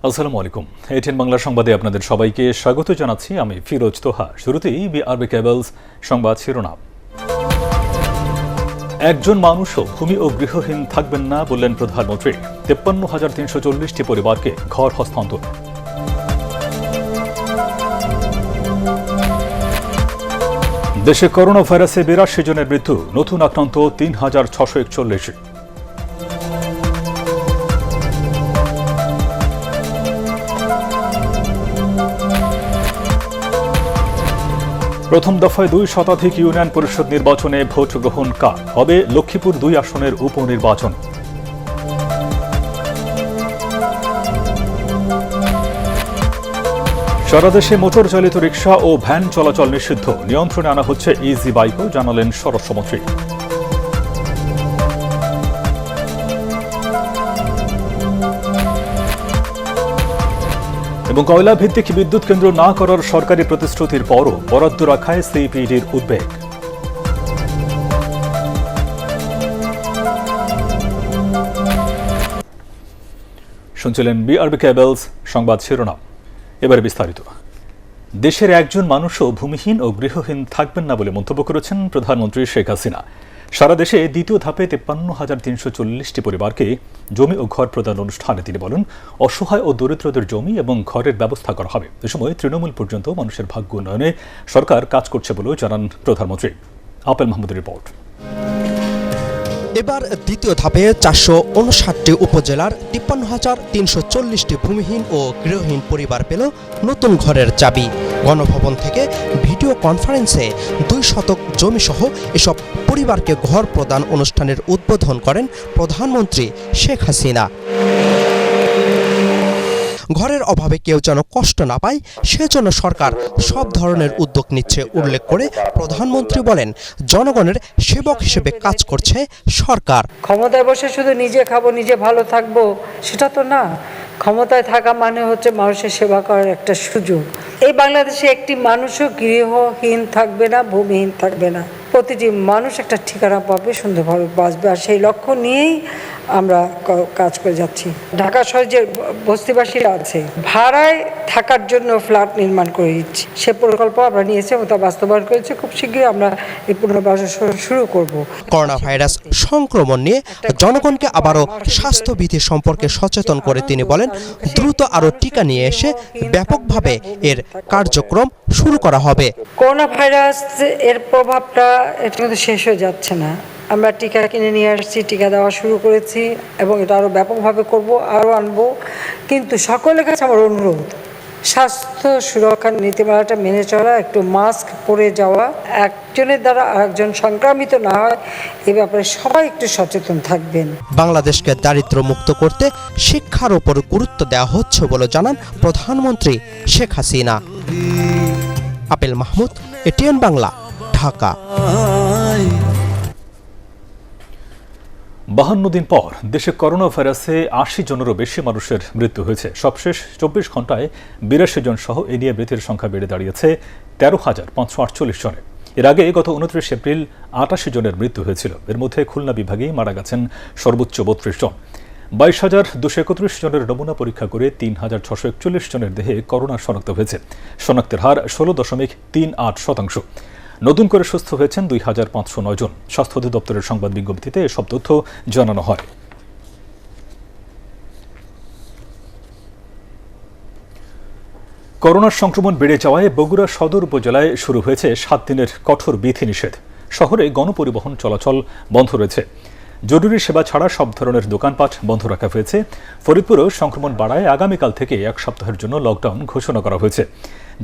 আসসালামু আলাইকুম। এটিএন বাংলা সংবাদে আপনাদের সবাইকে স্বাগত জানাচ্ছি। আমি ফিরোজ তোহা। শুরুতেই বিআরবি কেবলস সংবাদ শিরোনাম। একজন মানুষও ভূমি ও গৃহহীন থাকবেন না বললেন প্রধানমন্ত্রী। ৫৩,৩৪০টি পরিবারকে ঘর হস্তান্তর। দেশে করোনা ভাইরাসে ৮২ জনের মৃত্যু, নতুন আক্রান্ত ৩,৬৪১। প্রথম দফায় ২ শতাধিক ইউনিয়ন পরিষদ নির্বাচনে ভোট গ্রহণ কাল হবে। লক্ষ্মীপুর ২ আসনের উপনির্বাচন। সারা দেশে মোটর চালিত রিকশা ও ভ্যান চলাচল নিষিদ্ধ, নিয়ন্ত্রণে আনা হচ্ছে ইজি বাইকও, জানালেন স্বরাষ্ট্রমন্ত্রী। এবং কয়লা ভিত্তিক বিদ্যুৎ কেন্দ্র না করার সরকারি প্রতিশ্রুতির পরও বরাদ্দ রাখায় সিপিডির উদ্বেগ। শুনছিলেন বিআরবি কেবলস সংবাদ শিরোনাম। এবারে বিস্তারিত। দেশের একজন মানুষও ভূমিহীন ও গৃহহীন থাকবেন না বলে মন্তব্য করেছেন প্রধানমন্ত্রী শেখ হাসিনা। সারা দেশে দ্বিতীয় ধাপে ৫৩,৩৪০টি পরিবারকে জমি ও ঘর প্রদান অনুষ্ঠানে তিনি বলেন, অসহায় ও দরিদ্রদের জমি এবং ঘরের ব্যবস্থা করা হবে। এ সময় তৃণমূল পর্যন্ত মানুষের ভাগ্য উন্নয়নে সরকার কাজ করছে বলেও জানান প্রধানমন্ত্রী। আপেল মাহমুদের রিপোর্ট। এবার দ্বিতীয় ধাপে ৪৫৯টি উপজেলার ৫৩,৩৪০টি ভূমিহীন ও গৃহহীন পরিবার পেল নতুন ঘরের চাবি। গণভবন থেকে ভিডিও কনফারেন্সে ২ শতক জমিসহ এসব পরিবারকে ঘর প্রদান অনুষ্ঠানের উদ্বোধন করেন প্রধানমন্ত্রী শেখ হাসিনা। ঘরের অভাবে কেউ যেন কষ্ট না পায়, সেজন্য সরকার সব ধরনের উদ্যোগ নিচ্ছে উল্লেখ করে প্রধানমন্ত্রী বলেন, জনগণের সেবক হিসেবে কাজ করছে সরকার। ক্ষমতায় বসে শুধু নিজে খাবো, নিজে ভালো থাকবো, সেটা তো না। ক্ষমতায় থাকা মানে হচ্ছে মানুষের সেবা করার একটা সুযোগ। এই বাংলাদেশে একটি মানুষও গৃহহীন থাকবে না, ভূমিহীন থাকবে না। প্রতিটি মানুষ একটা ঠিকানা পাবে, সুন্দরভাবে বাঁচবে। আর সেই লক্ষ্য নিয়েই আমরা কাজ করে যাচ্ছি। ঢাকা শহরে যে বস্তিবাসীরা আছে, ভাড়ায় থাকার জন্য ফ্ল্যাট নির্মাণ করে দিচ্ছি, সে প্রকল্প আমরা নিয়েছি এবং তা বাস্তবায়ন করেছি। খুব শীঘ্রই আমরা এই পুনর্বাসন শুরু করব। করোনা ভাইরাস সংক্রমণ নিয়ে জনগণকে আবারও স্বাস্থ্যবিধি সম্পর্কে সচেতন করে তিনি বলেন, দ্রুত আরও টিকা নিয়ে এসে ব্যাপকভাবে এর কার্যক্রম শুরু করা হবে। করোনা ভাইরাস এর প্রভাবটা এটা কিন্তু শেষ হয়ে যাচ্ছে না। আমরা টিকা কিনে নিয়ে আসছি, টিকা দেওয়া শুরু করেছি এবং এটা আরও ব্যাপকভাবে করব, আরও আনবো। কিন্তু সকলের কাছে আমার অনুরোধ, স্বাস্থ্য সুরক্ষার নীতিমালাটা মেনে চলা, একটু মাস্ক পরে যাওয়া, একজনের দ্বারা আরেকজন সংক্রামিত না হয় এ ব্যাপারে সবাই একটু সচেতন থাকবেন। বাংলাদেশকে দারিদ্র্য মুক্ত করতে শিক্ষার উপর গুরুত্ব দেওয়া হচ্ছে বলে জানান প্রধানমন্ত্রী শেখ হাসিনা। আপেল মাহমুদ, এটিএন বাংলা, ঢাকা। ৫২ দিন পর দেশে করোনা ভাইরাসে ৮০ জনেরও বেশি মানুষের মৃত্যু হয়েছে। সবশেষ ২৪ ঘন্টায় ৮২ জন সহ এ নিয়ে মৃতের সংখ্যা বেড়ে দাঁড়িয়েছে ১৩,৫৪৮ জনে। এর আগে গত ২৯ এপ্রিল ৮৮ জনের মৃত্যু হয়েছিল। এর মধ্যে খুলনা বিভাগেই মারা গেছেন সর্বোচ্চ ৩২ জন। ২২,২৩১ জনের নমুনা পরীক্ষা করে ৩,৬৪১ জনের দেহে করোনা শনাক্ত হয়েছে। শনাক্তের হার ১৬.৩৮%। নতুন করে সুস্থ হয়েছেন ২,৫০৯ জন। স্বাস্থ্য অধিদপ্তরের সংবাদ বিজ্ঞপ্তিতে এসব তথ্য জানানো হয়। করোনার সংক্রমণ বেড়ে যাওয়ায় বগুড়া সদর উপজেলায় শুরু হয়েছে ৭ দিনের কঠোর বিধিনিষেধ। শহরে গণপরিবহন চলাচল বন্ধ রয়েছে। জরুরি সেবা ছাড়া সব ধরনের দোকানপাট বন্ধ রাখা হয়েছে। ফরিদপুরেও সংক্রমণ বাড়ায় আগামীকাল থেকে ১ সপ্তাহের জন্য লকডাউন ঘোষণা করা হয়েছে।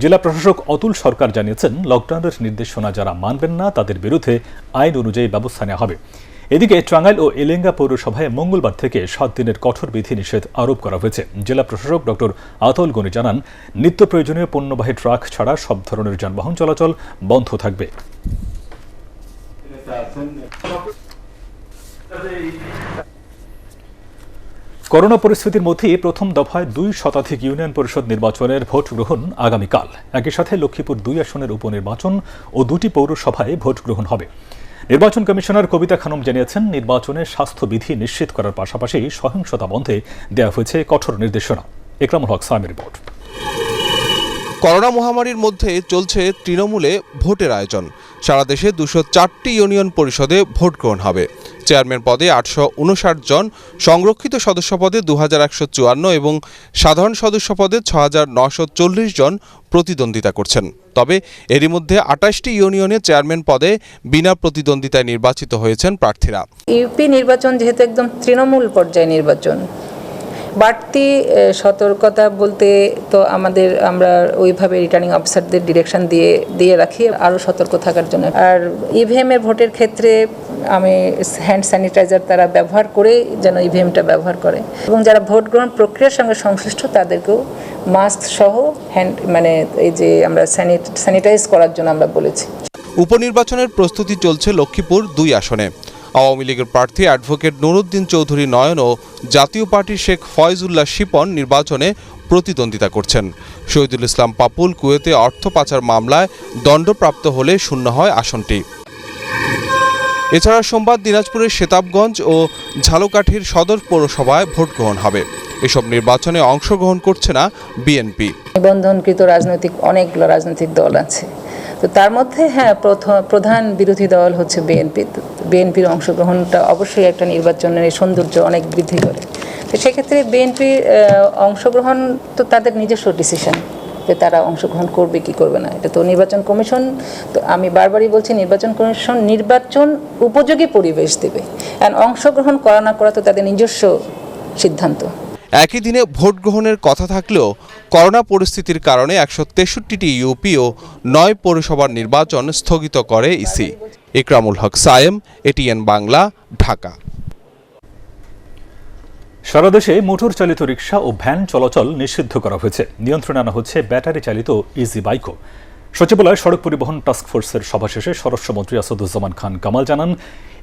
জেলা প্রশাসক অতুল সরকার জানিয়েছেন, লকডাউনের নির্দেশনা যারা মানবেন না তাদের বিরুদ্ধে আইন অনুযায়ী ব্যবস্থা নেওয়া হবে। এদিকে টাঙ্গাইল ও এলেঙ্গা পৌরসভায় মঙ্গলবার থেকে ৭ দিনের কঠোর বিধিনিষেধ আরোপ করা হয়েছে। জেলা প্রশাসক ডক্টর আতল গনি জানান, নিত্য প্রয়োজনীয় পণ্যবাহী ট্রাক ছাড়া সব ধরনের যানবাহন চলাচল বন্ধ থাকবে। করোনা পরিস্থিতির মধ্যে প্রথম দফায় ২ শতাধিক ইউনিয়ন পরিষদ নির্বাচনের ভোট গ্রহণ আগামীকাল। একই সাথে লক্ষ্মীপুর ২ আসনের উপনির্বাচন ও ২টি পৌরসভায় ভোট গ্রহণ হবে। নির্বাচন কমিশনার কবিতা খানম জানিয়েছেন, নির্বাচনে স্বাস্থ্যবিধি নিশ্চিত করার পাশাপাশি সহিংসতা বন্ধে দেওয়া হয়েছে কঠোর নির্দেশনা। ইকরামুল হক সামির রিপোর্ট। করোনা মহামারীর মধ্যে চলছে তৃণমূলে ভোটের আয়োজন। সারা দেশে 204টি ইউনিয়ন পরিষদে ভোট গ্রহণ হবে। চেয়ারম্যান পদে 859 জন, সংরক্ষিত সদস্য পদে 2154 এবং সাধারণ সদস্য পদে 6940 জন প্রতিদ্বন্দ্বিতা করছেন। তবে এরই মধ্যে 28টি ইউনিয়নে চেয়ারম্যান পদে বিনা প্রতিদ্বন্দ্বিতায় নির্বাচিত হয়েছেন প্রার্থীরা। ইউপি নির্বাচন যেহেতু একদম তৃণমূল পর্যায়ে নির্বাচন, বাড়তি সতর্কতা বলতে তো আমরা ওইভাবে রিটার্নিং অফিসারদের ডিরেকশন দিয়ে রাখি আরও সতর্ক থাকার জন্য। আর ইভিএমের ভোটের ক্ষেত্রে আমি হ্যান্ড স্যানিটাইজার তারা ব্যবহার করে যেন ইভিএমটা ব্যবহার করে, এবং যারা ভোট গ্রহণ প্রক্রিয়ার সঙ্গে সংশ্লিষ্ট তাদেরকেও মাস্ক সহ এই যে আমরা স্যানিটাইজ করার জন্য আমরা বলেছি। উপনির্বাচনের প্রস্তুতি চলছে লক্ষ্মীপুর 2 আসনে। আওয়ামী লীগের প্রার্থী অ্যাডভোকেট নুরুদ্দিন চৌধুরী নয়ন ও জাতীয় পার্টির শেখ ফয়জুল্লাহ শিপন নির্বাচনে প্রতিদ্বন্দ্বিতা করছেন। শহীদুল ইসলাম পাপুল কুয়েতে অর্থ পাচার মামলায় দণ্ডপ্রাপ্ত হলে শূন্য হয় আসনটি। এছাড়া সোমবার দিনাজপুরের সেতাবগঞ্জ ও ঝালকাঠির সদর পৌরসভায় ভোট গ্রহণ হবে। এসব নির্বাচনে অংশগ্রহণ করছে না বিএনপি। নিবন্ধনকৃত অনেকগুলো রাজনৈতিক দল আছে, তো তার মধ্যে প্রধান বিরোধী দল হচ্ছে বিএনপি। বিএনপির অংশগ্রহণটা অবশ্যই একটা নির্বাচনের সৌন্দর্য অনেক বৃদ্ধি করে। তো সেক্ষেত্রে বিএনপির অংশগ্রহণ তো তাদের নিজস্ব ডিসিশন যে তারা অংশগ্রহণ করবে কি করবে না, এটা তো নির্বাচন কমিশন, তো আমি বারবারই বলছি নির্বাচন কমিশন নির্বাচন উপযোগী পরিবেশ দেবে, আর অংশগ্রহণ করা না করা তো তাদের নিজস্ব সিদ্ধান্ত। একই দিনে ভোট গ্রহণের কথা থাকলেও করোনা পরিস্থিতির কারণে 163টি ইউপি ও 9 পৌরসভার নির্বাচন স্থগিত করে ইসি। ইকরামুল হক সায়েম, এটিএন বাংলা, ঢাকা। সারা দেশে মোটর চালিত রিকশা ও ভ্যান চলাচল নিষিদ্ধ করা হয়েছে। নিয়ন্ত্রণে আনা হচ্ছে ব্যাটারি চালিত ইজি বাইকও। সচিবালয় সড়ক পরিবহন টাস্কফোর্সের সভা শেষে স্বরাষ্ট্রমন্ত্রী আসাদুজ্জামান খান কামাল জানান,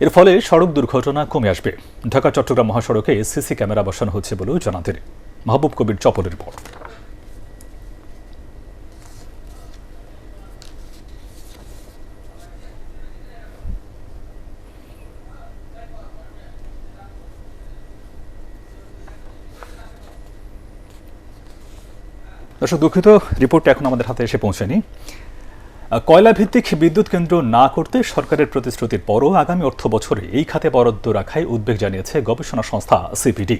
এর ফলে সড়ক দুর্ঘটনা কমে আসবে। ঢাকা চট্টগ্রাম মহাসড়কে সিসি ক্যামেরা বসানো হচ্ছে বলেও জানান তিনি। মাহবুব কবির চপলের রিপোর্ট। দর্শক দুঃখিত, রিপোর্টটা এখন আমাদের হাতে এসে পৌঁছেনি। কয়লা ভিত্তিক বিদ্যুৎ কেন্দ্র না করতে সরকারের প্রতিশ্রুতির পরও আগামী অর্থ বছরে এই খাতে বরাদ্দ রাখায় উদ্বেগ জানিয়েছে গবেষণা সংস্থা সিপিডি।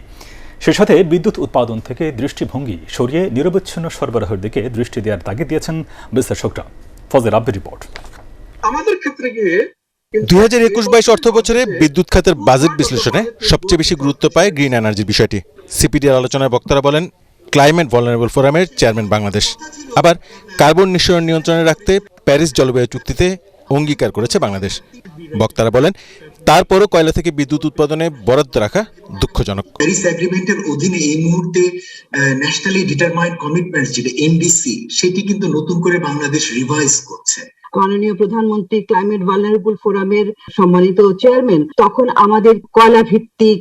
সে সাথে বিদ্যুৎ উৎপাদন থেকে দৃষ্টিভঙ্গি সরিয়ে নিরবচ্ছিন্ন সরবরাহের দিকে দৃষ্টি দেওয়ার তাগিদ দিয়েছেন বিশ্লেষকরা। ফজল আব্দুর রিপোর্ট। আমাদের ক্ষেত্রে গিয়ে 2021-22 অর্থ বছরে বিদ্যুৎ খাতের বাজেট বিশ্লেষণে সবচেয়ে বেশি গুরুত্ব পায় গ্রিন এনার্জির বিষয়টি। সিপিডির আলোচনায় বক্তারা বলেন, ক্লাইমেট ভালনারেবল ফোরামের চেয়ারম্যান বাংলাদেশ। আবার কার্বন নিঃসরণ নিয়ন্ত্রণে রাখতে প্যারিস জলবায়ু চুক্তিতে অঙ্গীকার করেছে বাংলাদেশ। বক্তারা বলেন, তারপরও কয়লা থেকে বিদ্যুৎ উৎপাদনে বরাদ্দ রাখা দুঃখজনক। প্যারিস এগ্রিমেন্টের অধীনে এই মুহূর্তে ন্যাশনালি ডিটারমাইন্ড কমিটমেন্টস যেটা এনডিসি, সেটি কিন্তু নতুন করে বাংলাদেশ রিভাইজ করছে। মাননীয় প্রধানমন্ত্রী ক্লাইমেট ভালনারেবল ফোরামের সম্মানিত চেয়ারম্যান, তখন আমাদের কয়লা ভিত্তিক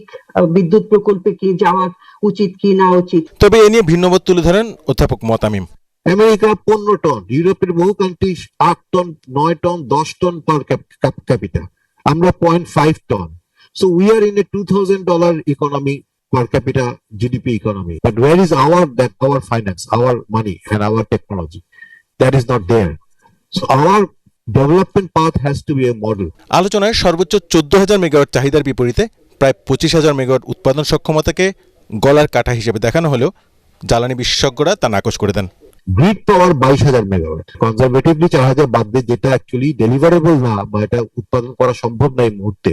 বিদ্যুৎ প্রকল্পে কি যাওয়া উচিত কি না উচিত। তবে এ নিয়ে ভিন্নমত তুলে ধরেন অধ্যাপক মতামিম। আমেরিকা 15 টন, ইউরোপের বহু country 8 ton, 9 ton, 10 ton per capita, আমরা 0.5 ton. So we are in a $2,000 economy per capita GDP economy. But where is our finance, our money and our technology? That is not there. So our development path has to be a model. আলোচনায় সর্বোচ্চ 14,000 megawatt চাহিদার বিপরীতে প্রায় 25,000 megawatt উৎপাদন সক্ষমতাকে গলার কাটা হিসেবে দেখানো হলেও জ্বালানি বিশেষজ্ঞরা তা নাকচ করে দেন। গ্রিড পাওয়ার 22,000 মেগাওয়াট, কনজারভেটিভলি 4,000 বাদ দিয়ে, যেটা অ্যাকচুয়ালি ডেলিভারেবল না বা এটা উৎপাদন করা সম্ভব না এই মুহূর্তে,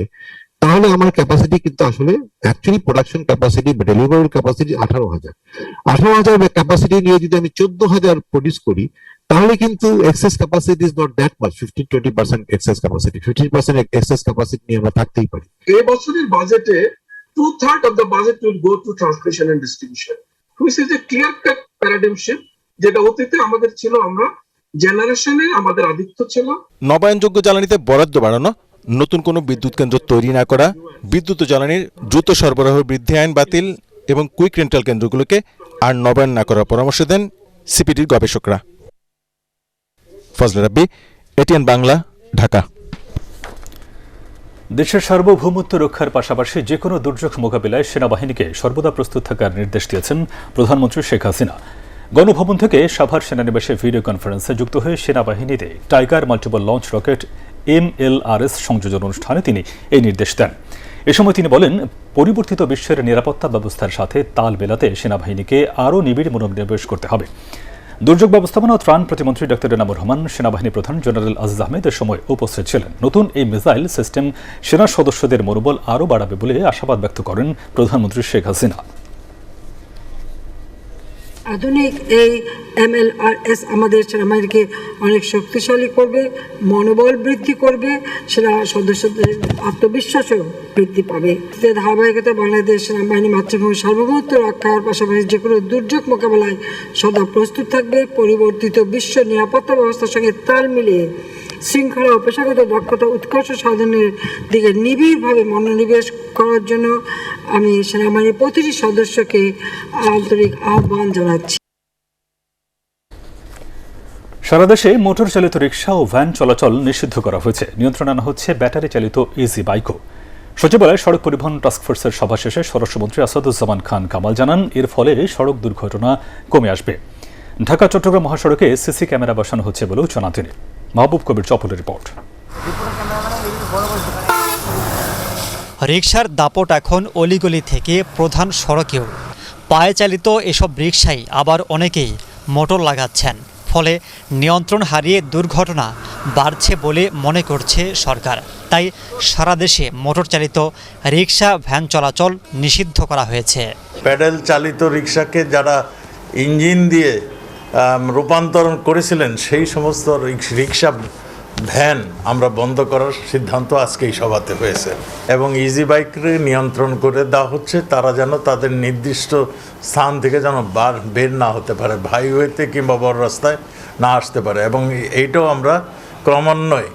তাহলে আমার ক্যাপাসিটি কিন্তু আসলে অ্যাকচুয়ালি প্রোডাকশন ক্যাপাসিটি বা ডেলিভারেবল ক্যাপাসিটি 18,000 ক্যাপাসিটি নিয়ে যদি আমি 14,000 প্রডিউস করি, তাহলে কিন্তু excess capacity is not that much. 15-20% excess capacity, 15% excess capacity নিয়ে আমরা থাকতেই পারি। এই বছরের বাজেটে 2/3 of the budget will go to transmission and distribution, which is a clear cut paradigm shift, যেটা অতীতে আমাদের ছিল, আমরা জেনারেশনে আমাদের আধিক্য ছিল। নবায়নযোগ্য জ্বালানিতে বরাদ্দ বাড়ানো, নতুন কোনো বিদ্যুৎ কেন্দ্র তৈরি না করা, বিদ্যুৎ ও জ্বালানির দ্রুত সরবরাহ বৃদ্ধি আইন বাতিল এবং কুইক রেন্টাল কেন্দ্রগুলোকে আর নবায়ন না করার পরামর্শ দেন সিপিডির গবেষকরা। ফজলে রাব্বি, এটিএন বাংলা, ঢাকা। দেশের সার্বভৌমত্ব রক্ষার পাশাপাশি যে কোনো দুর্যোগ মোকাবিলায় সেনাবাহিনীকে সর্বদা প্রস্তুত থাকার নির্দেশ দিয়েছেন প্রধানমন্ত্রী শেখ হাসিনা। গণভবন থেকে সাভার সেনানিবাসে ভিডিও কনফারেন্সে যুক্ত হয়ে সেনাবাহিনীতে tiger multiple launch rocket MLRS সংযোজন অনুষ্ঠানে তিনি এই নির্দেশ দেন। এ সময় তিনি বলেন, পরিবর্তিত বিশ্বের নিরাপত্তা ব্যবস্থার সাথে তাল মেলাতে সেনাবাহিনীকে আরও নিবিড় মনোনিবেশ করতে হবে। দুর্যোগ ব্যবস্থাপনা ও ত্রাণ প্রতিমন্ত্রী ডক্টর এনামুর রহমান, সেনাবাহিনী প্রধান জেনারেল আজিজ আহমেদ এর সময় উপস্থিত ছিলেন। নতুন এই মিসাইল সিস্টেম সেনা সদস্যদের মনোবল আরও বাড়াবে বলে আশাবাদ ব্যক্ত করেন প্রধানমন্ত্রী শেখ হাসিনা। আধুনিক এই MLRS আমাদের সেনাবাহিনীকে অনেক শক্তিশালী করবে, মনোবল বৃদ্ধি করবে, সেনা সদস্যদের আত্মবিশ্বাসও বৃদ্ধি পাবে। ধারাবাহিকতা বাংলাদেশ সেনাবাহিনী মাতৃভূমির সার্বভৌমত্ব রক্ষার পাশাপাশি যে কোনো দুর্যোগ মোকাবেলায় সদা প্রস্তুত থাকবে। পরিবর্তিত বিশ্ব নিরাপত্তা ব্যবস্থার সঙ্গে তাল মিলিয়ে শৃঙ্খলা ও পেশাগত দক্ষতা উৎকর্ষ সাধনের দিকে নিবিড়ভাবে মনোনিবেশ করার জন্য আমি সেনাবাহিনীর প্রতিটি সদস্যকে আন্তরিক আহ্বান জানাচ্ছি। সারা দেশে মোটর চালিত রিকশা ও ভ্যান চলাচল নিষিদ্ধ করা হয়েছে। নিয়ন্ত্রণ আনা হচ্ছে ব্যাটারি চালিত ইজি বাইকও। সচিবালয়ে সড়ক পরিবহন টাস্কফোর্সের সভা শেষে স্বরাষ্ট্রমন্ত্রী আসাদুজ্জামান খান কামাল জানান, এর ফলে সড়ক দুর্ঘটনা কমে আসবে। ঢাকা চট্টগ্রাম মহাসড়কে সিসি ক্যামেরা বসানো হচ্ছে বলেও জানান তিনি। মাহবুব কবির চপলের রিপোর্ট। রিকশার দাপট এখন অলিগলি থেকে প্রধান সড়কেও। পায়ে চালিত এসব রিকশাই আবার অনেকেই মোটর লাগাচ্ছেন, ফলে নিয়ন্ত্রণ হারিয়ে দুর্ঘটনা বাড়ছে বলে মনে করছে সরকার। তাই সারা দেশে মোটর চালিত রিকশা ভ্যান চলাচল নিষিদ্ধ করা হয়েছে। প্যাডেল চালিত রিকশাকে যারা ইঞ্জিন দিয়ে রূপান্তরণ করেছিলেন, সেই সমস্ত রিকশা ভ্যান আমরা বন্ধ করার সিদ্ধান্ত আজকে এই সভাতে হয়েছে এবং ইজি বাইককে নিয়ন্ত্রণ করে দেওয়া হচ্ছে। তারা যেন তাদের নির্দিষ্ট স্থান থেকে যেন বের না হতে পারে, হাইওয়েতে কিংবা বড় রাস্তায় না আসতে পারে, এবং এইটাও আমরা ক্রমান্বয়ে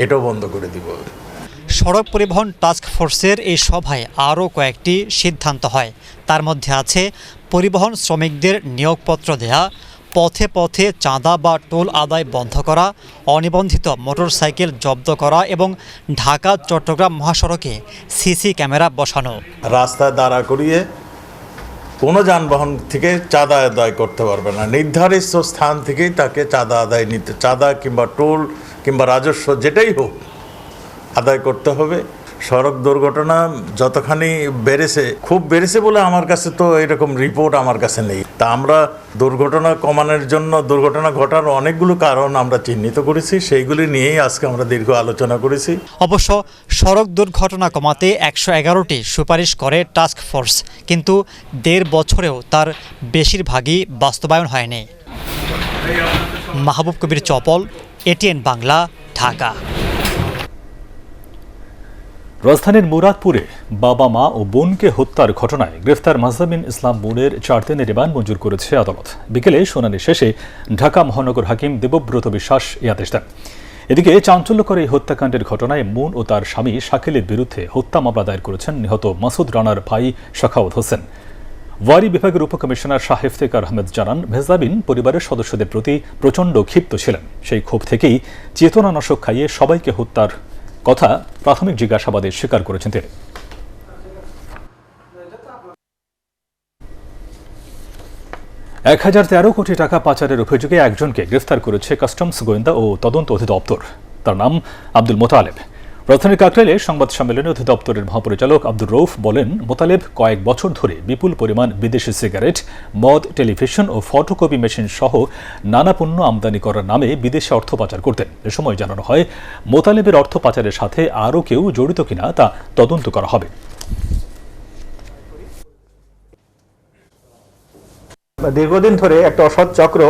এটাও বন্ধ করে দিব। সড়ক পরিবহন টাস্ক ফোর্সের এই সভায় আরও কয়েকটি সিদ্ধান্ত হয়। তার মধ্যে আছে পরিবহন শ্রমিকদের নিয়োগপত্র দেয়া, পথে পথে চাঁদা বা টোল আদায় বন্ধ করা, অনিবন্ধিত মোটরসাইকেল জব্দ করা এবং ঢাকা চট্টগ্রাম মহাসড়কে সিসি ক্যামেরা বসানো। রাস্তায় দাঁড়া করিয়ে কোনো যানবাহন থেকে চাঁদা আদায় করতে পারবে না, নির্ধারিত স্থান থেকেই তাকে চাঁদা আদায় নিতে, চাঁদা কিংবা টোল কিংবা রাজস্ব যেটাই হোক আদায় করতে হবে। সড়ক দুর্ঘটনা যতখানি বেড়েছে, খুব বেড়েছে বলে আমার কাছে তো এরকম রিপোর্ট আমার কাছে নেই। তা আমরা দুর্ঘটনা কমানোর জন্য দুর্ঘটনা ঘটার অনেকগুলো কারণ আমরা চিহ্নিত করেছি, সেইগুলি নিয়েই আজকে আমরা দীর্ঘ আলোচনা করেছি। অবশ্য সড়ক দুর্ঘটনা কমাতে 111টি সুপারিশ করে টাস্ক ফোর্স, কিন্তু 1.5 বছরেও তার বেশিরভাগই বাস্তবায়ন হয়নি। মাহবুব কবির চপল, ATN বাংলা, ঢাকা। রাজধানীর মুরাদপুরে বাবা মা ও বোনকে হত্যার ঘটনায় গ্রেফতার মাহজাবিন ইসলাম বোনের 4 দিনের রিমান্ড মঞ্জুর করেছে আদালত। বিকেলে শুনানি শেষে ঢাকা মহানগর হাকিম দেবব্রত বিশ্বাস এই আদেশ দেন। এদিকে চাঞ্চল্যকর এই হত্যাকাণ্ডের ঘটনায় মুন ও তার স্বামী শাকিলের বিরুদ্ধে হত্যা মামলা দায়ের করেছেন নিহত মাসুদ রানার ভাই শাখাওয়াত হোসেন। ওয়ারি বিভাগের উপকমিশনার শাহ ইফতেখার আহমেদ জানান, মেহজাবিন পরিবারের সদস্যদের প্রতি প্রচণ্ড ক্ষিপ্ত ছিলেন। সেই ক্ষোভ থেকেই চেতনানাশক খাইয়ে সবাইকে হত্যার কথা প্রাথমিক জিজ্ঞাসাবাদে স্বীকার করেছেন তিনি। 1013 কোটি টাকা পাচারের অভিযোগে একজনকে গ্রেফতার করেছে কাস্টমস গোয়েন্দা ও তদন্ত অধিদপ্তর। তার নাম আব্দুল মোতালেব। রাজধানীর কাকরাইলে সংবাদ সম্মেলনে অধিদপ্তরের মহাপরিচালক আব্দুর রউফ বলেন, মোতালেব কয়েক বছর ধরে বিপুল পরিমাণ বিদেশি সিগারেট, মদ, টেলিভিশন ও ফটোকপি মেশিন সহ নানা পণ্য আমদানি করার নামে বিদেশে অর্থ পাচার করতেন। এ সময় জানানো হয়, মোতালেবের অর্থ পাচারের সাথে আরও কেউ জড়িত কিনা তা তদন্ত করা হবে। দীর্ঘদিন ধরে একটা অসৎ চক্র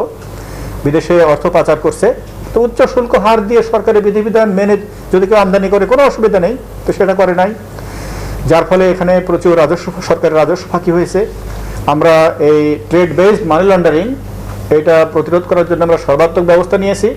বিদেশে অর্থ পাচার করছে। তো উচ্চ শুল্ক হার দিয়ে সরকারের বিধিবিধান মেনে যদি কেউ আমদানি করে কোনো অসুবিধা নেই, তো সেটা করে নাই, যার ফলে এখানে প্রচুর সরকারের রাজস্ব ফাঁকি হয়েছে। আমরা এই ট্রেড বেসড মানি লন্ডারিং এটা প্রতিরোধ করার জন্য আমরা সর্বাত্মক ব্যবস্থা নিয়েছি।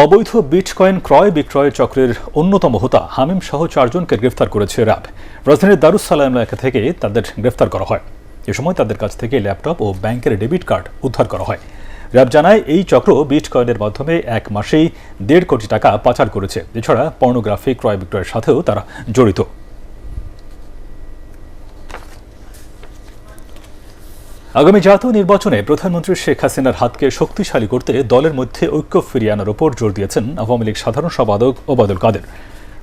অবৈধ বিটকয়েন ক্রয় বিক্রয় চক্রের অন্যতম হোতা হামিম সহ 4 জনকে গ্রেফতার করেছে র্যাব। রাজধানীর দারুস সালাম এলাকা থেকে তাদের গ্রেফতার করা হয়। এ সময় তাদের কাছ থেকে ল্যাপটপ ও ব্যাংকের ডেবিট কার্ড উদ্ধার করা হয়। র্যাব জানায় এই চক্র বিটকয়েনের মাধ্যমে এক মাসেই 1.5 কোটি টাকা পাচার করেছে। এছাড়া পর্নোগ্রাফি ক্রয় বিক্রয়ের সাথেও তারা জড়িত। আগামী জাতীয় নির্বাচনে প্রধানমন্ত্রী শেখ হাসিনার হাতকে শক্তিশালী করতে দলের মধ্যে ঐক্য ফিরিয়ে আনার উপর জোর দিয়েছেন আওয়ামী লীগ সাধারণ সম্পাদক ওবায়দুল কাদের।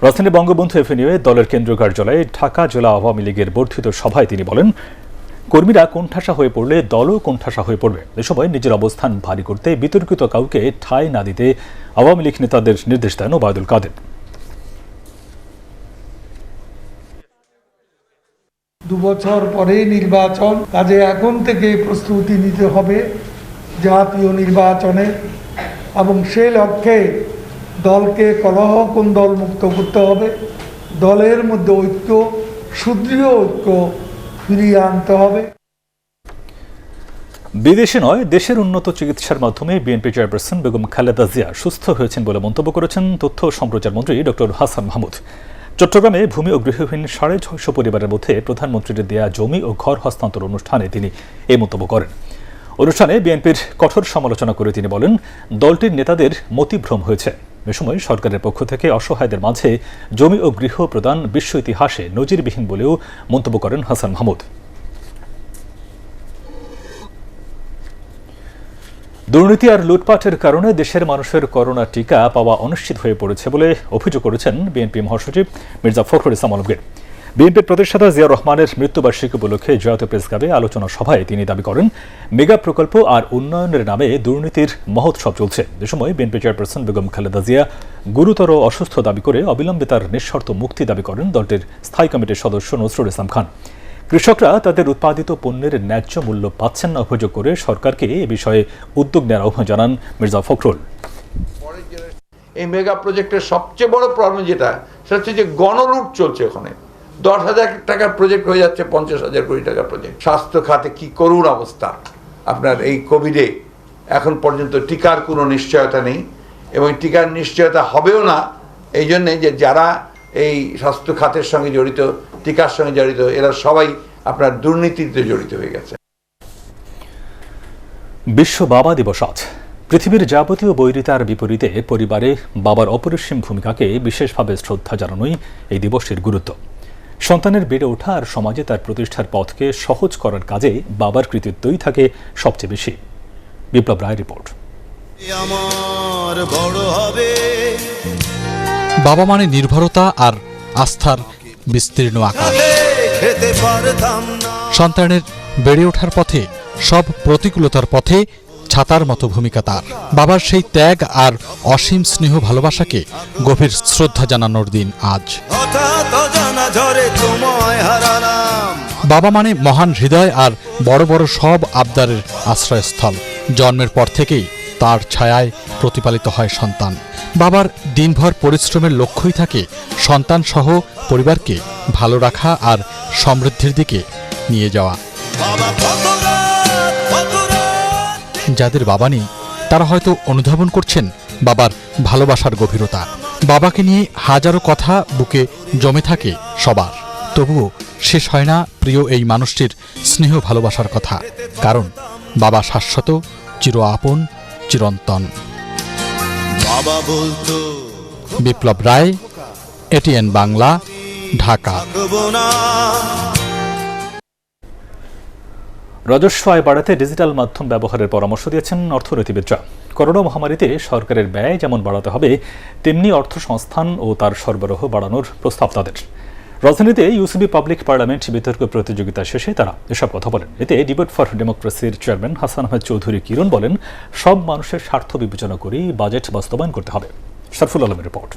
রাজধানী বঙ্গবন্ধু এভিনিউয়ে দলের কেন্দ্রীয় কার্যালয়ে ঢাকা জেলা আওয়ামী লীগের বর্ধিত সভায় তিনি বলেন, কর্মীরা কোণঠাসা হয়ে পড়লে দলও কোণঠাসা হয়ে পড়বে। এ সময় নিজের অবস্থান ভারী করতে বিতর্কিত কাউকে ঠাঁই না দিতে আওয়ামী লীগ নেতাদের নির্দেশ দেন ওবায়দুল কাদের। 2 বছর পরেই নির্বাচন, কাজে এখন থেকে প্রস্তুতি নিতে হবে জাতীয় নির্বাচনে, এবং সেই লক্ষ্যে দলকে কলহ-কোন্দল মুক্ত করতে হবে। দলের মধ্যে ঐক্য, সুদৃঢ় ঐক্য ফিরিয়ে আনতে হবে। বিদেশে নয়, দেশের উন্নত চিকিৎসার মাধ্যমে বিএনপি চেয়ারপারসন বেগম খালেদা জিয়া সুস্থ হয়েছেন বলে মন্তব্য করেছেন তথ্য ও সম্প্রচার মন্ত্রী ডক্টর হাসান মাহমুদ। চট্টগ্রামে ভূমি ও গৃহহীন 650 পরিবারের মধ্যে প্রধানমন্ত্রীর দেয়া জমি ও ঘর হস্তান্তর অনুষ্ঠানে তিনি এই মন্তব্য করেন। অনুষ্ঠানে বিএনপির কঠোর সমালোচনা করে তিনি বলেন, দলটির নেতাদের মতিভ্রম হয়েছে। এ সময় সরকারের পক্ষ থেকে অসহায়দের মাঝে জমি ও গৃহ প্রদান বিশ্ব ইতিহাসে নজিরবিহীন বলেও মন্তব্য করেন হাসান মাহমুদ। দুর্নীতি আর লুটপাটের কারণে দেশের মানুষের করোনা টিকা পাওয়া অনিশ্চিত হয়ে পড়েছে বলে অভিযোগ করেছেন বিএনপি মহাসচিব মির্জা ফখরুল ইসলাম আলমগীর। বিএনপির প্রতিষ্ঠাতা জিয়াউর রহমানের মৃত্যুবার্ষিকী উপলক্ষে জাতীয় প্রেসক্লাবে আলোচনা সভায় তিনি দাবি করেন, মেগা প্রকল্প আর উন্নয়নের নামে দুর্নীতির মহোৎসব চলছে। এ সময় বিএনপি চেয়ারপারসন বেগম খালেদা জিয়া গুরুতর অসুস্থ দাবি করে অবিলম্বে তার নিঃশর্ত মুক্তি দাবি করেন দলটির স্থায়ী কমিটির সদস্য নজরুল ইসলাম খান। কৃষকরা তাদের উৎপাদিত পণ্যের ন্যায্য মূল্য পাচ্ছেন না অভিযোগ করে সরকারকে এ বিষয়ে উদ্যোগ নেওয়ার আহ্বান জানান মির্জা ফখরুল। এই মেগা প্রজেক্টের সবচেয়ে বড় প্রবলেম যেটা, সেটা হচ্ছে যে গণলুট চলছে। ওখানে 10,000 টাকার প্রজেক্ট হয়ে যাচ্ছে 50,000 কোটি টাকার প্রজেক্ট। স্বাস্থ্য খাতে কি করুণ অবস্থা। আপনার এই কোভিডে এখন পর্যন্ত টিকার কোনো নিশ্চয়তা নেই, এবং টিকার নিশ্চয়তা হবেও না। এই জন্যে যে যারা এই স্বাস্থ্য খাতের সঙ্গে জড়িত, টিকার সঙ্গে জড়িত, এরা সবাই আপনার দুর্নীতিতে জড়িত হয়ে গেছে। বিশ্ব বাবা দিবস আজ। পৃথিবীর যাবতীয় বৈরিতার বিপরীতে পরিবারে বাবার অপরিসীম ভূমিকাকে বিশেষভাবে শ্রদ্ধা জানানোই এই দিবসের গুরুত্ব। সন্তানের বেড়ে ওঠা আর সমাজে তার প্রতিষ্ঠার পথকে সহজ করার কাজে বাবার কৃতিত্বই থাকে সবচেয়ে বেশি। বিপ্লব রায় রিপোর্ট। বাবা মানে নির্ভরতা আর আস্থার বিস্তীর্ণ আকাশ। সন্তানের বেড়ে ওঠার পথে, সব প্রতিকূলতার পথে ছাতার মতো ভূমিকা তার। বাবার সেই ত্যাগ আর অসীম স্নেহ ভালোবাসাকে গভীর শ্রদ্ধা জানানোর দিন আজ। বাবা মানে মহান হৃদয় আর বড় বড় সব আবদারের আশ্রয়স্থল। জন্মের পর থেকেই তার ছায়ায় প্রতিপালিত হয় সন্তান। বাবার দিনভর পরিশ্রমের লক্ষ্যই থাকে সন্তান সহ পরিবারকে ভালো রাখা আর সমৃদ্ধির দিকে নিয়ে যাওয়া। যাদের বাবা নেই তারা হয়তো অনুধাবন করছেন বাবার ভালোবাসার গভীরতা। বাবাকে নিয়ে হাজারো কথা বুকে জমে থাকে সবার, তবুও শেষ হয় না প্রিয় এই মানুষটির স্নেহ ভালোবাসার কথা। কারণ বাবা শাশ্বত, চির আপন, চিরন্তন। বিপ্লব রায়, এটিএন বাংলা, ঢাকা। রাজস্ব আয় বাড়াতে ডিজিটাল মাধ্যম ব্যবহারের পরামর্শ দিয়েছেন অর্থনীতিবিদরা। করোনা মহামারীতে সরকারের ব্যয় যেমন বাড়াতে হবে, তেমনি অর্থ সংস্থান ও তার সরবরাহ বাড়ানোর প্রস্তাব তাদের। রাজধানীতে ইউসিবি পাবলিক পার্লামেন্ট বিতর্ক প্রতিযোগিতা শেষে তারা এসব কথা বলেন। এতে ডিবেট ফর ডেমোক্রেসির চেয়ারম্যান হাসান আহমেদ চৌধুরী কিরণ বলেন, সব মানুষের স্বার্থ বিবেচনা করেই বাজেট বাস্তবায়ন করতে হবে। শরফুল আলমের রিপোর্ট।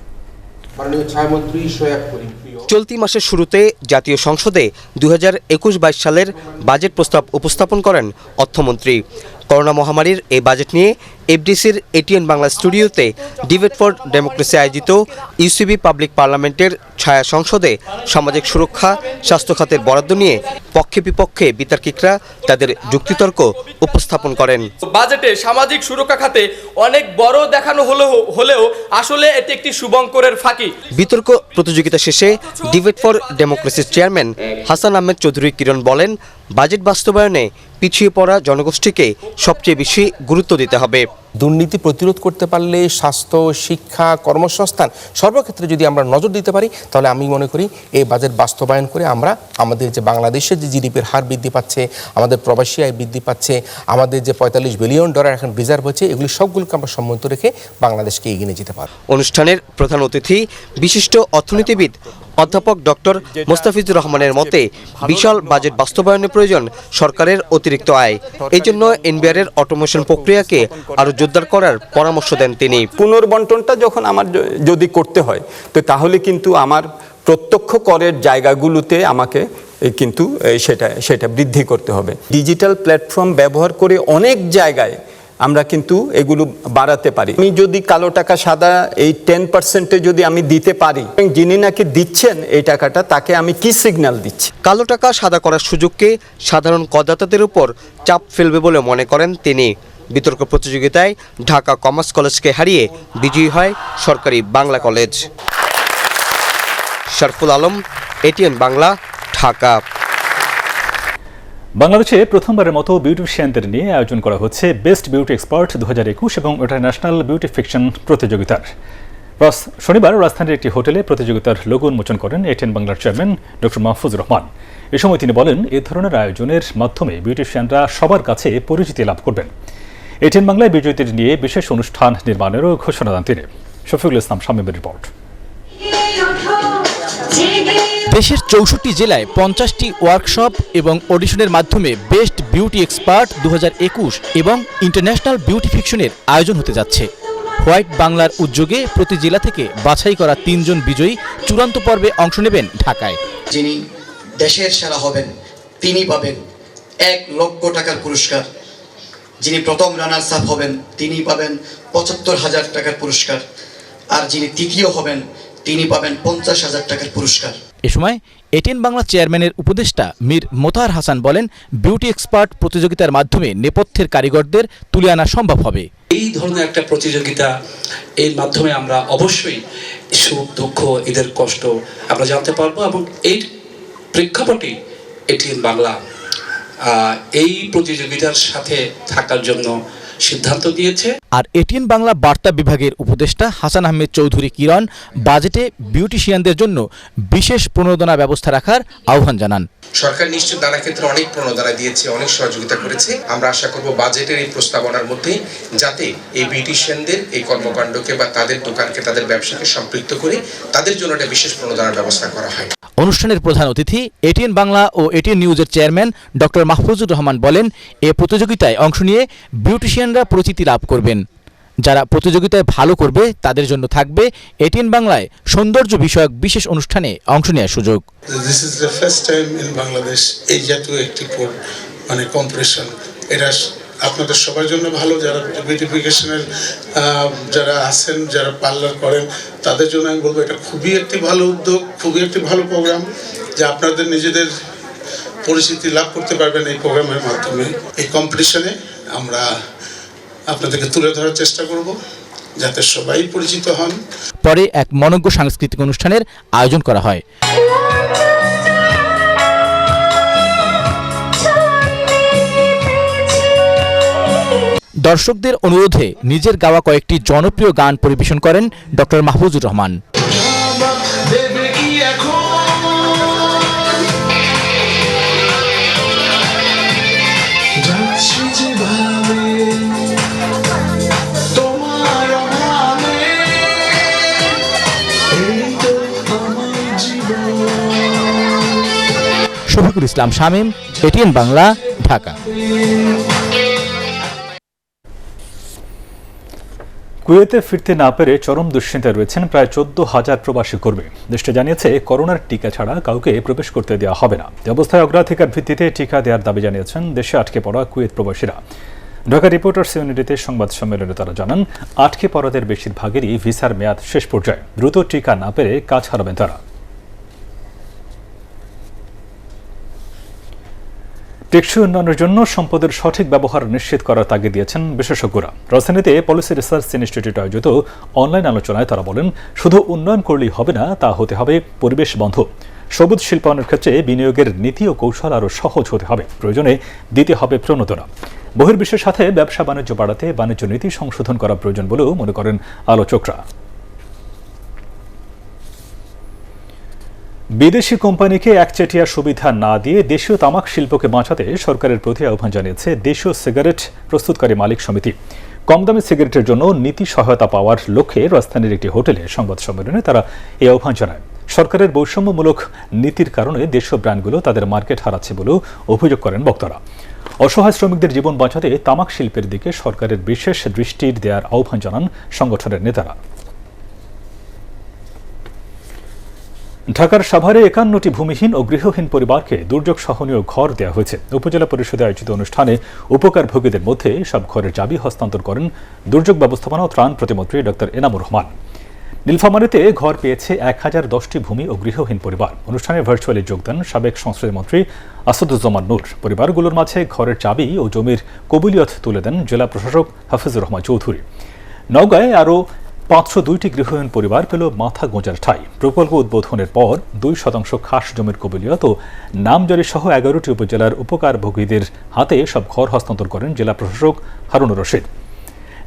চলতি মাসের শুরুতে জাতীয় সংসদে 2021-22 সালের বাজেট প্রস্তাব উপস্থাপন করেন অর্থমন্ত্রী। করোনা মহামারীর এই বাজেট নিয়ে এফডিসির এটিএন বাংলা স্টুডিওতে ডিবেট ফর ডেমোক্রেসি আয়োজিত ইউসিবি পাবলিক পার্লামেন্টের ছায়া সংসদে সামাজিক সুরক্ষা, স্বাস্থ্য খাতের বরাদ্দ নিয়ে পক্ষে বিপক্ষে বিতার্কিকরা তাদের যুক্তিতর্ক উপস্থাপন করেন। বাজেটে সামাজিক সুরক্ষা খাতে অনেক বড় দেখানো হলেও আসলে এটি একটি শুভঙ্করের ফাঁকি। বিতর্ক প্রতিযোগিতা শেষে ডিবেট ফর ডেমোক্রেসির চেয়ারম্যান হাসান আহমেদ চৌধুরী কিরণ বলেন, বাজেট বাস্তবায়নে পিছিয়ে পড়া জনগোষ্ঠীকে সবচেয়ে বেশি গুরুত্ব দিতে হবে। দুর্নীতি প্রতিরোধ করতে পারলে স্বাস্থ্য, শিক্ষা, কর্মসংস্থান সর্বক্ষেত্রে যদি আমরা নজর দিতে পারি, তাহলে আমি মনে করি এই বাজেট বাস্তবায়ন করে আমরা আমাদের যে বাংলাদেশের যে জিডিপির হার বৃদ্ধি পাচ্ছে, আমাদের প্রবাসী আয় বৃদ্ধি পাচ্ছে, আমাদের যে $45 বিলিয়ন এখন রিজার্ভ হচ্ছে, এগুলি সবগুলোকে আমরা সম্মিলিত রেখে বাংলাদেশকে এগিয়ে নিয়ে যেতে পারব। অনুষ্ঠানের প্রধান অতিথি বিশিষ্ট অর্থনীতিবিদ অধ্যাপক ডক্টর মোস্তাফিজুর রহমানের মতে বিশাল বাজেট বাস্তবায়নের প্রয়োজন সরকারের অতিরিক্ত আয়। এই জন্য এনবিআর-এর অটোমেশন প্রক্রিয়াকে আরো জোরদার করার পরামর্শ দেন তিনি। পুনর্বন্টনটা যখন আমার যদি করতে হয়, তো তাহলে কিন্তু আমার প্রত্যক্ষ করের জায়গাগুলোতে আমাকে কিন্তু সেটা বৃদ্ধি করতে হবে। ডিজিটাল প্ল্যাটফর্ম ব্যবহার করে অনেক জায়গায় আমরা কিন্তু এগুলো বাড়াতে পারি। আমি যদি কালো টাকা সাদা এই 10% যদি আমি দিতে পারি, যিনি নাকি দিচ্ছেন এই টাকাটা, তাকে আমি কি সিগন্যাল দিচ্ছি? কালো টাকা সাদা করার সুযোগকে সাধারণ করদাতাদের উপর চাপ ফেলবে বলে মনে করেন তিনি। বিতর্ক প্রতিযোগিতায় ঢাকা কমার্স কলেজকে হারিয়ে বিজয়ী হয় সরকারি বাংলা কলেজ। শরফুল আলম, এটিএন বাংলা, ঢাকা। বাংলাদেশে প্রথমবারের মতো বিউটিশিয়ানদের নিয়ে আয়োজন করা হচ্ছে বেস্ট বিউটি এক্সপার্ট 2021 এবং ইন্টারন্যাশনাল বিউটিফিকেশন প্রতিযোগিতার। শনিবার রাজধানীর একটি হোটেলে প্রতিযোগিতার লোগো উন্মোচন করেন এটিএন বাংলার চেয়ারম্যান ডক্টর মাহফুজুর রহমান। এ সময় তিনি বলেন, এ ধরনের আয়োজনের মাধ্যমে বিউটিশিয়ানরা সবার কাছে পরিচিতি লাভ করবেন। এটিএন বাংলায় বিজয়ীদের নিয়ে বিশেষ অনুষ্ঠান নির্মাণেরও ঘোষণা দেন তিনি। শফিকুল ইসলাম শামীমের রিপোর্ট। দেশের 64 জেলায় 50টি ওয়ার্কশপ এবং অডিশনের মাধ্যমে বেস্ট বিউটি এক্সপার্ট 2021 এবং ইন্টারন্যাশনাল বিউটিফিকেশনের আয়োজন হতে যাচ্ছে। হোয়াইট বাংলার উদ্যোগে প্রতি জেলা থেকে বাছাই করা 3 জন বিজয়ী চূড়ান্ত পর্বে অংশ নেবেন ঢাকায়। যিনি দেশের সেরা হবেন তিনি পাবেন 1 লক্ষ টাকার পুরস্কার। যিনি প্রথম রানার্স আপ হবেন তিনি পাবেন 75,000 টাকার পুরস্কার। আর যিনি তৃতীয় হবেন তিনি পাবেন 50,000 টাকার পুরস্কার। এ সময় এটিএন বাংলা চেয়ারম্যানের উপদেষ্টা মীর মোতাহার হাসান বলেন, বিউটি এক্সপার্ট প্রতিযোগিতার মাধ্যমে নেপথ্যের কারিগরদের তুলে আনা সম্ভব হবে। এই ধরনের একটা প্রতিযোগিতা, এর মাধ্যমে আমরা অবশ্যই সুখ দুঃখ এদের কষ্ট আমরা জানতে পারবো এবং এই প্রেক্ষাপটে এটিএন বাংলা এই প্রতিযোগিতার সাথে থাকার জন্য সিদ্ধান্ত দিয়েছে। আর এটিএন বাংলা বার্তা বিভাগের উপদেষ্টা হাসান আহমেদ চৌধুরী কিরণ বাজেটে বিউটিশিয়ানদের জন্য বিশেষ প্রণোদনা ব্যবস্থা রাখার আহ্বান জানান। সরকার নিশ্চয় নানা ক্ষেত্রে অনেক প্রণোদনা দিয়েছে, অনেক সহযোগিতা করেছে। আমরা আশা করব বাজেটের এই প্রস্তাবনার মধ্যে যাতে এই বিউটিশিয়ানদের এই কর্মকাণ্ডকে বা তাদের দোকানকে, তাদের ব্যবসাকে সম্পৃক্ত করে তাদের জন্য একটা বিশেষ প্রণোদনার ব্যবস্থা করা হয়। অনুষ্ঠানের প্রধান অতিথি এটিএন বাংলা ও এটিএন নিউজের চেয়ারম্যান ডক্টর মাহফুজুর রহমান বলেন, এ প্রতিযোগিতায় অংশ নিয়ে বিউটিশিয়ানরা পরিচিতি লাভ করবেন। যারা প্রতিযোগিতায় ভালো করবে তাদের জন্য থাকবে এটিএন বাংলায় সৌন্দর্য বিষয়ক বিশেষ অনুষ্ঠানে অংশ নেওয়ার সুযোগ। This is the first time in Bangladesh এই জাতীয় একটি কম্পিটিশন। এটা আপনাদের সবার জন্য ভালো, যারা বিউটিফিকেশনের যারা আছেন, যারা পার্লার করেন, তাদের জন্য আমি বলবো এটা খুবই একটি ভালো উদ্যোগ, খুবই একটি ভালো প্রোগ্রাম, যা আপনাদের নিজেদের পরিচিতি লাভ করতে পারবেন এই প্রোগ্রামের মাধ্যমে। এই কম্পিটিশনে আমরা আপনাদেরকে তুলে ধরার চেষ্টা করব যাতে সবাই পরিচিত হন। পরে এক মনোজ্ঞ সাংস্কৃতিক অনুষ্ঠানের আয়োজন করা হয়। দর্শকদের অনুরোধে নিজের গাওয়া কয়েকটি জনপ্রিয় গান পরিবেশন করেন ডক্টর মাহফুজুর রহমান। শফিকুল ইসলাম শামীম, এটিএন বাংলা, ঢাকা। কুয়েতে ফিরতে না পেরে চরম দুশ্চিন্তায় রয়েছেন প্রায় 14,000 প্রবাসী কর্মী। দেশটি জানিয়েছে, করোনার টিকা ছাড়া কাউকে প্রবেশ করতে দেওয়া হবে না। এ অবস্থায় অগ্রাধিকার ভিত্তিতে টিকা দেওয়ার দাবি জানিয়েছেন দেশে আটকে পড়া কুয়েত প্রবাসীরা। ঢাকা রিপোর্টার্স ইউনিটিতে সংবাদ সম্মেলনে তারা জানান, আটকে পড়াদের বেশিরভাগেরই ভিসার মেয়াদ শেষ পর্যায়ে। দ্রুত টিকা না পেরে কাজ হারাবেন তারা। টেকসই উন্নয়নের জন্য সম্পদের সঠিক ব্যবহার নিশ্চিত করার তাগিদ দিয়েছেন বিশেষজ্ঞরা। রাজধানীতে পলিসি রিসার্চ ইনস্টিটিউট আয়োজিত অনলাইন আলোচনায় তারা বলেন, শুধু উন্নয়ন করলেই হবে না, তা হতে হবে পরিবেশ বন্ধু। সবুজ শিল্পায়নের ক্ষেত্রে বিনিয়োগের নীতি ও কৌশল আরও সহজ হতে হবে, প্রয়োজনে দিতে হবে প্রণোদনা। বহির্বিশ্বের সাথে ব্যবসা বাণিজ্য বাড়াতে বাণিজ্য নীতি সংশোধন করা প্রয়োজন বলেও মনে করেন আলোচকরা। বিদেশি কোম্পানিকে একচেটিয়া সুবিধা না দিয়ে দেশীয় তামাক শিল্পকে বাঁচাতে সরকারের প্রতি আহ্বান জানিয়েছে দেশীয় সিগারেট প্রস্তুতকারী মালিক সমিতি। কম দামি সিগারেটের জন্য নীতি সহায়তা পাওয়ার লক্ষ্যে রাজধানীর একটি হোটেলে সংবাদ সম্মেলনে তারা এই আহ্বান জানায়। সরকারের বৈষম্যমূলক নীতির কারণে দেশীয় ব্র্যান্ডগুলো তাদের মার্কেট হারাচ্ছে বলেও অভিযোগ করেন বক্তারা। অসহায় শ্রমিকদের জীবন বাঁচাতে তামাক শিল্পের দিকে সরকারের বিশেষ দৃষ্টি দেওয়ার আহ্বান জানান সংগঠনের নেতারা। ঢাকার সাভারে 51টি ভূমিহীন ও গৃহহীন পরিবারকে দুর্যোগ সহনীয় ঘর দেওয়া হয়েছে। উপজেলা পরিষদে আয়োজিত অনুষ্ঠানে উপকারভোগীদের মধ্যে সব ঘরের চাবি হস্তান্তর করেন দুর্যোগ ব্যবস্থাপনা ও ত্রাণ প্রতিমন্ত্রী ডক্টর এনামুর রহমান। নীলফামারীতে ঘর পেয়েছে 1010টি ভূমি ও গৃহহীন পরিবার। অনুষ্ঠানে ভার্চুয়ালি যোগ দেন সাবেক সংস্কৃতিমন্ত্রী আসাদুজ্জামান নূর। পরিবারগুলোর মাঝে ঘরের চাবি ও জমির কবুলিয়ত তুলে দেন জেলা প্রশাসক হাফিজুর রহমান চৌধুরী। নওগাঁয় আরও 502টি গৃহহীন পরিবার পেল মাথা গোঁজার ঠাঁই। প্রকল্প উদ্বোধনের পর 2% খাস জমির কবুলিয়ত ও নামজারি সহ 11টি উপজেলার উপকারভোগীদের হাতে সব ঘর হস্তান্তর করেন জেলা প্রশাসক হারুনুর রশিদ।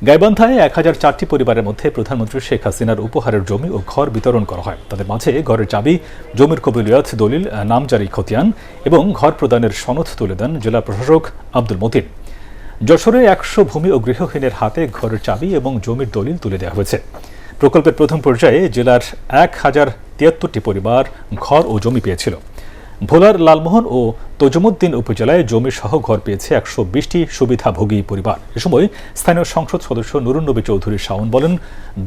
গাইবান্ধায় 1004টি পরিবারের মধ্যে প্রধানমন্ত্রী শেখ হাসিনার উপহারের জমি ও ঘর বিতরণ করা হয়। তাদের মাঝে ঘরের চাবি, জমির কবুলিয়ত দলিল, নামজারি খতিয়ান এবং ঘর প্রদানের সনদ তুলে দেন জেলা প্রশাসক আব্দুল মতিন। যশোরে 100 ভূমি ও গৃহহীনের হাতে ঘরের চাবি এবং জমির দলিল তুলে দেওয়া হয়েছে। প্রকল্পের প্রথম পর্যায়ে জেলার 1073টি পরিবার ঘর ও জমি পেয়েছিল। ভোলার লালমোহন ও তজুমুদ্দিন উপজেলায় জমি সহ ঘর পেয়েছে 120টি সুবিধাভোগী পরিবার। এ সময় স্থানীয় সংসদ সদস্য নুরুন নবী চৌধুরী শাওন বলেন,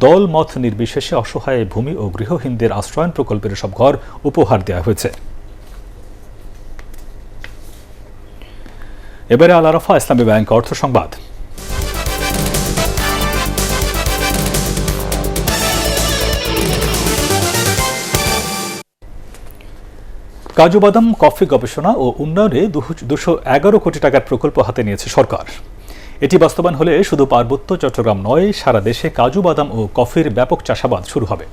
দল মত নির্বিশেষে অসহায় ভূমি ও গৃহহীনদের আশ্রয়ন প্রকল্পের সব ঘর উপহার দেওয়া হয়েছে। এবারে আল আরাফা ইসলামী ব্যাংক অর্থ সংবাদ। কাজু বাদাম কফি গবেষণা ও উন্নয়নে 211 কোটি টাকার প্রকল্প হাতে নিয়েছে সরকার। এটি বাস্তবায়ন হলে শুধু পার্বত্য চট্টগ্রাম নয়, সারা দেশে কাজু বাদাম ও কফির ব্যাপক চাষাবাদ শুরু হবে।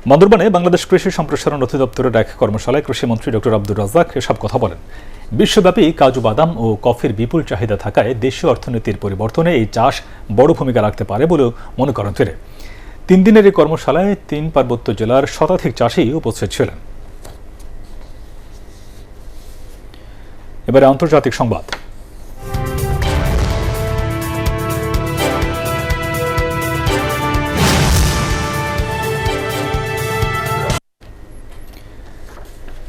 বান্দরবানে বাংলাদেশ কৃষি সম্প্রসারণ অধিদপ্তরের এক কর্মশালায় কৃষিমন্ত্রী ডক্টর আব্দুর রাজ্জাক এসব কথা বলেন। বিশ্বব্যাপী কাজু বাদাম ও কফির বিপুল চাহিদা থাকায় দেশীয় অর্থনীতির পরিবর্তনে এই চাষ বড় ভূমিকা রাখতে পারে বলেও মনে করেন তিনি। 3 দিনের এই কর্মশালায় 3 পার্বত্য জেলার শতাধিক চাষী উপস্থিত ছিলেন। এবারে আন্তর্জাতিক সংবাদ।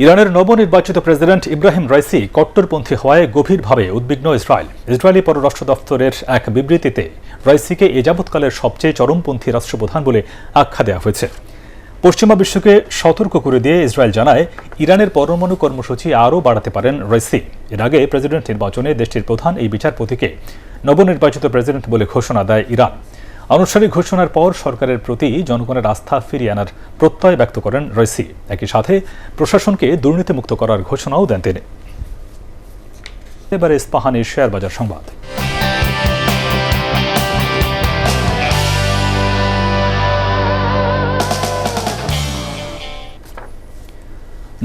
ইরানের নবনির্বাচিত প্রেসিডেন্ট ইব্রাহিম রাইসি কট্টরপন্থী হওয়ায় গভীরভাবে উদ্বিগ্ন ইসরায়েল। ইসরায়েলি পররাষ্ট্র দপ্তরের এক বিবৃতিতে রাইসিকে এ যাবৎকালের সবচেয়ে চরমপন্থী রাষ্ট্রপ্রধান বলে আখ্যা দেওয়া হয়েছে। পশ্চিমা বিশ্বকে সতর্ক করে দিয়ে ইসরায়েল জানায়, ইরানের পরমাণু কর্মসূচি আরও বাড়াতে পারেন রাইসি। এর আগে প্রেসিডেন্ট নির্বাচনে দেশটির প্রধান এই বিচারপতিকে নবনির্বাচিত প্রেসিডেন্ট বলে ঘোষণা দেয় ইরান। আনুষ্ঠানিক ঘোষণার পর সরকারের প্রতি জনগণের আস্থা ফিরিয়ে আনার প্রত্যয় ব্যক্ত করেন রাইসি। একই সাথে প্রশাসনকে দুর্নীতিমুক্ত করার ঘোষণাও দেন তিনি। এবারে ইস্পাহানের শেয়ার বাজার সংবাদ।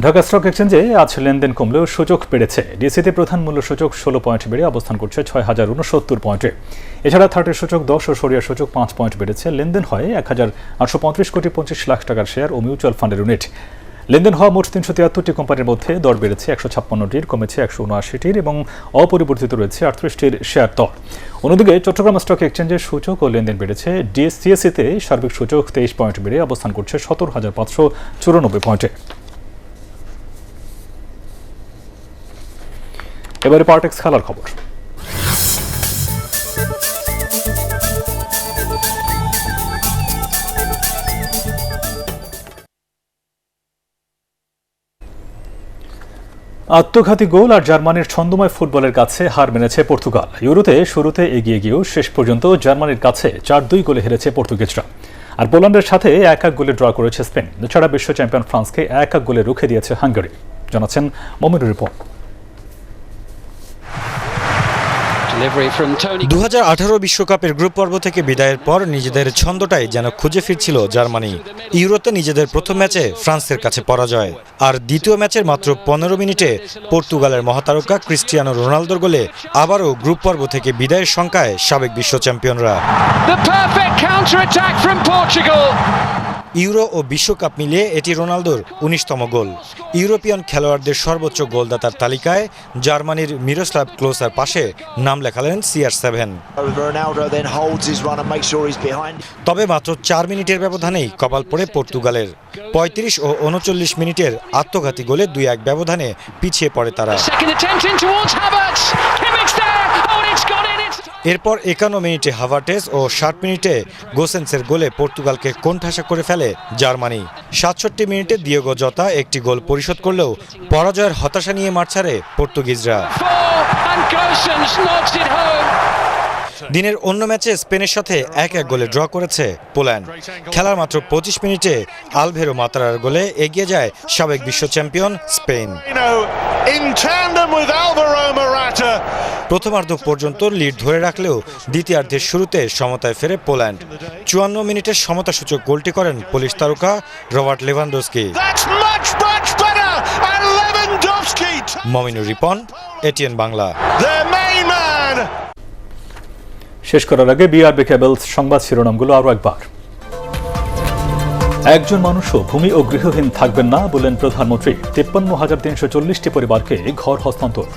ঢাকা স্টক এক্সচেঞ্জে আজ লেনদেন কমলেও সূচক বেড়েছে। ডিএসইতে প্রধান মূল্য সূচক 16 পয়েন্ট বেড়ে অবস্থান করছে 6069 পয়েন্টে। এছাড়া থার্টির সূচক 10 ও সরিয়া সূচক 5 পয়েন্ট বেড়েছে। লেনদেন হয় 1835 কোটি 25 লাখ টাকার শেয়ার ও মিউচুয়াল ফান্ডের ইউনিট। লেনদেন হওয়া মোট 373টি কোম্পানির মধ্যে দর বেড়েছে 156টির, কমেছে 179টির এবং অপরিবর্তিত রয়েছে 38টির শেয়ার দর। অন্যদিকে চট্টগ্রাম স্টক এক্সচেঞ্জের সূচক ও লেনদেন বেড়েছে। সিএসইতে সার্বিক সূচক 23 পয়েন্ট বেড়ে অবস্থান করছে 17,594 পয়েন্টে। এবারে পার্টেক্স খেলার খবর। আত্মঘাতী গোল আর জার্মানির ছন্দময় ফুটবলের কাছে হার মেনেছে পর্তুগাল। ইউরোতে শুরুতে এগিয়ে গিয়েও শেষ পর্যন্ত জার্মানির কাছে 4-2 গোলে হেরেছে পর্তুগিজরা। আর পোল্যান্ডের সাথে 1-1 গোলে ড্র করেছে স্পেন। এছাড়া বিশ্ব চ্যাম্পিয়ন ফ্রান্সকে 1-1 গোলে রুখে দিয়েছে হাঙ্গেরি। জানাচ্ছেন মমিনুর রিপন। 2018 বিশ্বকাপের গ্রুপ পর্ব থেকে বিদায়ের পর নিজেদের ছন্দটাই যেন খুঁজে ফিরছিল জার্মানি। ইউরোতে নিজেদের প্রথম ম্যাচে ফ্রান্সের কাছে পরাজয়, আর দ্বিতীয় ম্যাচের মাত্র 15 মিনিটে পর্তুগালের মহাতারকা ক্রিস্টিয়ানো রোনালদোর গোলে আবারও গ্রুপ পর্ব থেকে বিদায়ের শঙ্কায় সাবেক বিশ্ব চ্যাম্পিয়নরা। ইউরো ও বিশ্বকাপ মিলিয়ে এটি রোনালদোর 19তম গোল। ইউরোপিয়ান খেলোয়াড়দের সর্বোচ্চ গোলদাতার তালিকায় জার্মানির মিরোস্লাভ ক্লোসার পাশে নাম লেখালেন CR7। তবে মাত্র 4 মিনিটের ব্যবধানেই কপাল পড়ে পর্তুগালের। 35 ও 39 মিনিটের আত্মঘাতী গোলে 2-1 ব্যবধানে পিছিয়ে পড়ে তারা। এরপর 51 মিনিটে হাভার্টেস ও 60 মিনিটে গোসেন্সের গোলে পর্তুগালকে কোণঠাসা করে ফেলে জার্মানি। 67 মিনিটে দিয়েগো জতা একটি গোল পরিশোধ করলেও পরাজয়ের হতাশা নিয়ে মাঠ ছাড়ে পর্তুগিজরা। দিনের অন্য ম্যাচে স্পেনের সাথে 1-1 গোলে ড্র করেছে পোল্যান্ড। খেলার মাত্র 25 মিনিটে আলভেরো মাতারার গোলে এগিয়ে যায় সাবেক বিশ্ব চ্যাম্পিয়ন স্পেন। প্রথমার্ধ পর্যন্ত লিড ধরে রাখলেও দ্বিতীয়ার্ধের শুরুতে সমতায় ফেরে পোল্যান্ড। 54 মিনিটের সমতাসূচক গোলটি করেন পোলিশ তারকা Robert Lewandowski. Mominur Ripon, ATN Bangla. শেষ করার আগে বিআরবি কেবলস সংবাদ শিরোনামগুলো আরও একবার। একজন মানুষও ভূমি ও গৃহহীন থাকবেন না বললেন প্রধানমন্ত্রী। 53,340টি পরিবারকে ঘর হস্তান্তর।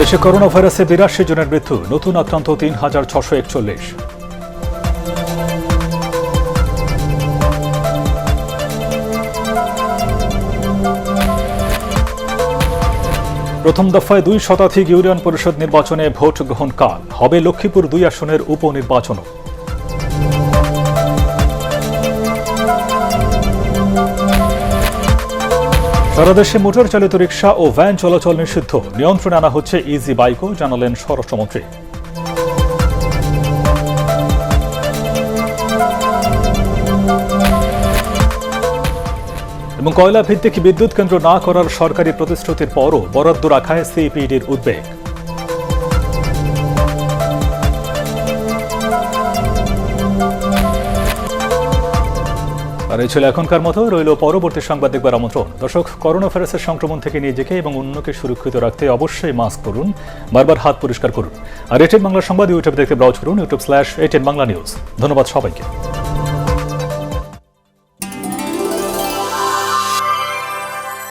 দেশে করোনা ভাইরাসে 82 জনের মৃত্যু, নতুন আক্রান্ত 3,641। প্রথম দফায় 2 শতাধিক ইউনিয়ন পরিষদ নির্বাচনে ভোট গ্রহণ কাল হবে। লক্ষ্মীপুর 2 আসনের উপনির্বাচনও। সারা দেশে মোটর চালিত রিকশা ও ভ্যান চলাচল নিষিদ্ধ, নিয়ন্ত্রণে আনা হচ্ছে ইজি বাইকও, জানালেন স্বরাষ্ট্রমন্ত্রী। এবং কয়লা ভিত্তিক বিদ্যুৎ কেন্দ্র না করার সরকারি প্রতিশ্রুতির পরও বরাদ্দ রাখায় সিপিডির উদ্বেগ। আর এই ছিল এখনকার মতো। রইল পরবর্তী সংবাদ দেখবার আমন্ত্রণ। দর্শক, করোনা ভাইরাসের সংক্রমণ থেকে নিজেকে এবং অন্যকে সুরক্ষিত রাখতে অবশ্যই মাস্ক পরুন, বারবার হাত পরিষ্কার করুন। আর এটিএন বাংলা সংবাদ ইউটিউব দেখতে ব্রাউজ করুন, youtube/ATN Bangla News। ধন্যবাদ সবাইকে।